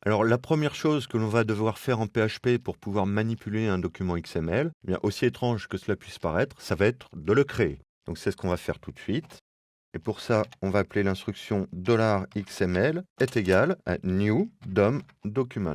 Alors la première chose que l'on va devoir faire en PHP pour pouvoir manipuler un document XML, eh bien, aussi étrange que cela puisse paraître, ça va être de le créer. Donc c'est ce qu'on va faire tout de suite. Et pour ça, on va appeler l'instruction $XML est égal à new DOM document.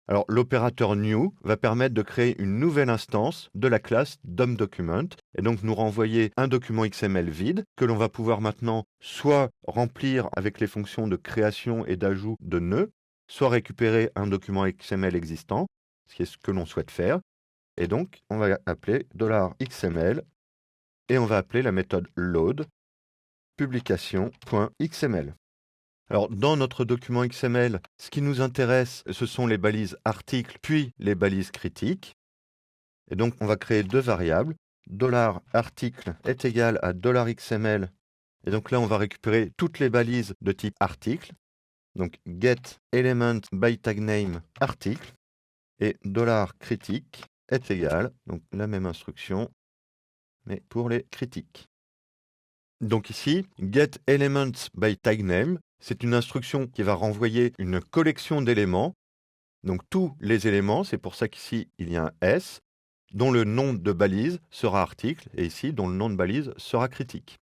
Alors l'opérateur new va permettre de créer une nouvelle instance de la classe DOM document et donc nous renvoyer un document XML vide que l'on va pouvoir maintenant soit remplir avec les fonctions de création et d'ajout de nœuds, soit récupérer un document XML existant, ce qui est ce que l'on souhaite faire. Et donc on va appeler $XML et on va appeler la méthode load publication.xml. Alors, dans notre document XML, ce qui nous intéresse, ce sont les balises articles, puis les balises critiques. Et donc, on va créer deux variables. $article est égal à $XML. Et donc là, on va récupérer toutes les balises de type article. Donc, get element by tag name article. Et $critique est égal, donc la même instruction, mais pour les critiques. Donc ici, get elements by tag name, c'est une instruction qui va renvoyer une collection d'éléments, donc tous les éléments, c'est pour ça qu'ici il y a un S, dont le nom de balise sera article, et ici dont le nom de balise sera critique.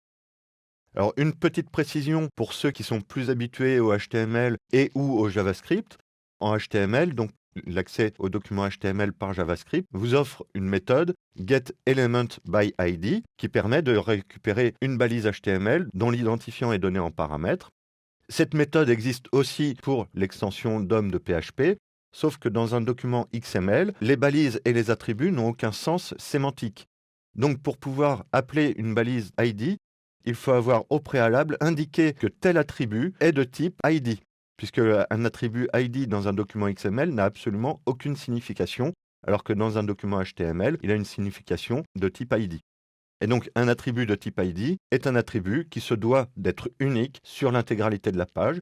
Alors une petite précision pour ceux qui sont plus habitués au HTML et ou au JavaScript. En HTML, donc l'accès au document HTML par JavaScript vous offre une méthode getElementById qui permet de récupérer une balise HTML dont l'identifiant est donné en paramètre. Cette méthode existe aussi pour l'extension DOM de PHP, sauf que dans un document XML, les balises et les attributs n'ont aucun sens sémantique. Donc pour pouvoir appeler une balise ID, il faut avoir au préalable indiqué que tel attribut est de type ID, puisque un attribut ID dans un document XML n'a absolument aucune signification, alors que dans un document HTML, il a une signification de type ID. Et donc un attribut de type ID est un attribut qui se doit d'être unique sur l'intégralité de la page.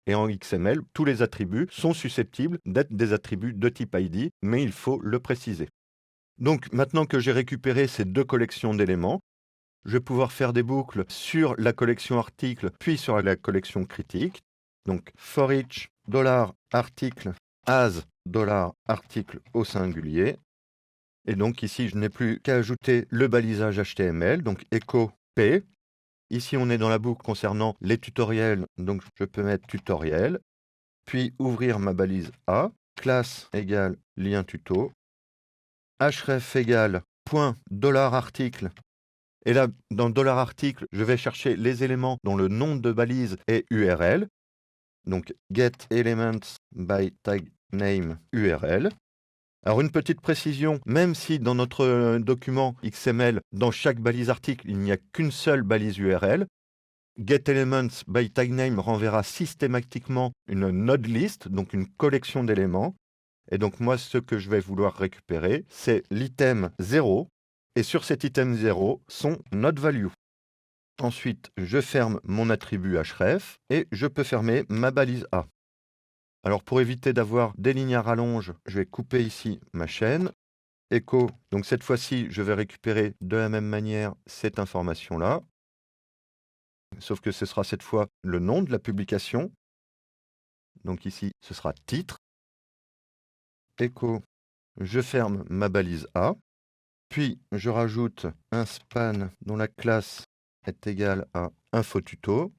Et en XML, tous les attributs sont susceptibles d'être des attributs de type ID, mais il faut le préciser. Donc maintenant que j'ai récupéré ces deux collections d'éléments, je vais pouvoir faire des boucles sur la collection article, puis sur la collection critique. Donc for each $article as $article au singulier. Et donc ici, je n'ai plus qu'à ajouter le balisage HTML, donc echo p. Ici, on est dans la boucle concernant les tutoriels, donc je peux mettre tutoriel, puis ouvrir ma balise A, classe égale lien tuto, href égale point $article. Et là, dans $article, je vais chercher les éléments dont le nom de balise est URL. Donc, get elements by tag name URL. Alors, une petite précision, même si dans notre document XML, dans chaque balise article, il n'y a qu'une seule balise URL, getElements by tag name renverra systématiquement une node list, donc une collection d'éléments. Et donc, moi, ce que je vais vouloir récupérer, c'est l'item 0. Et sur cet item 0, son node value. Ensuite, je ferme mon attribut href et je peux fermer ma balise A. Alors pour éviter d'avoir des lignes à rallonge, je vais couper ici ma chaîne. Echo, donc cette fois-ci, je vais récupérer de la même manière cette information-là. Sauf que ce sera cette fois le nom de la publication. Donc ici, ce sera titre. Echo, je ferme ma balise A. Puis, je rajoute un span dont la classe est égale à InfoTuto,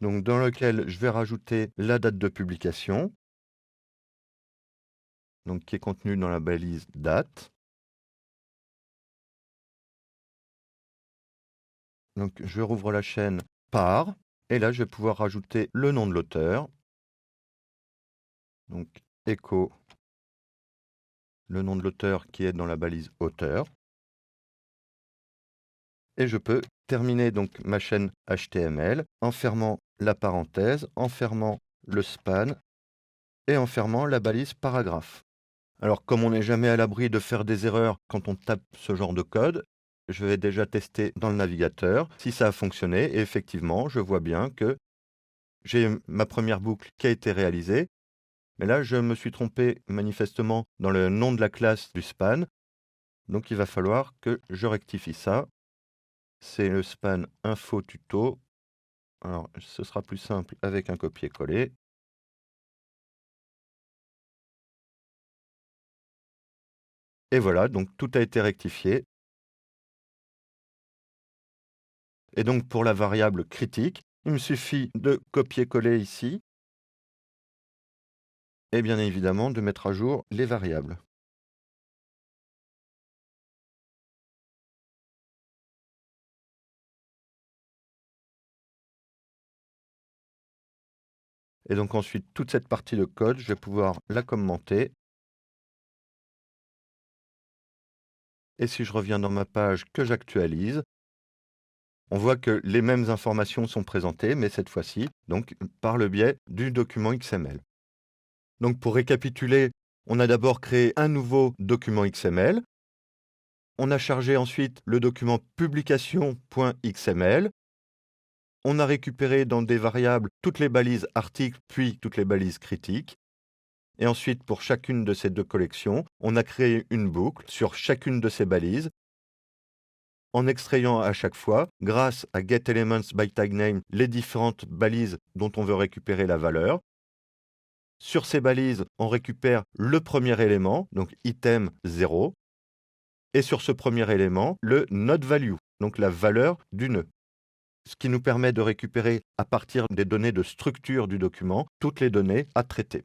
donc dans lequel je vais rajouter la date de publication, donc qui est contenue dans la balise date. Donc, je rouvre la chaîne par, et là, je vais pouvoir rajouter le nom de l'auteur. Donc, echo, le nom de l'auteur qui est dans la balise auteur. Et je peux terminer donc ma chaîne HTML en fermant la parenthèse, en fermant le span et en fermant la balise paragraphe. Alors comme on n'est jamais à l'abri de faire des erreurs quand on tape ce genre de code, je vais déjà tester dans le navigateur si ça a fonctionné et effectivement je vois bien que j'ai ma première boucle qui a été réalisée. Mais là je me suis trompé manifestement dans le nom de la classe du span. Donc il va falloir que je rectifie ça. C'est le span info tuto Alors, ce sera plus simple avec un copier-coller. Et voilà, donc tout a été rectifié. Et donc pour la variable critique, il me suffit de copier-coller ici et bien évidemment de mettre à jour les variables. Et donc ensuite, toute cette partie de code, je vais pouvoir la commenter. Et si je reviens dans ma page que j'actualise, on voit que les mêmes informations sont présentées, mais cette fois-ci, donc par le biais du document XML. Donc pour récapituler, on a d'abord créé un nouveau document XML. On a chargé ensuite le document publication.xml. On a récupéré dans des variables toutes les balises articles, puis toutes les balises critiques. Et ensuite, pour chacune de ces deux collections, on a créé une boucle sur chacune de ces balises, en extrayant à chaque fois, grâce à getElementsByTagName, les différentes balises dont on veut récupérer la valeur. Sur ces balises, on récupère le premier élément, donc item 0, et sur ce premier élément, le noteValue, donc la valeur du nœud. Ce qui nous permet de récupérer, à partir des données de structure du document, toutes les données à traiter.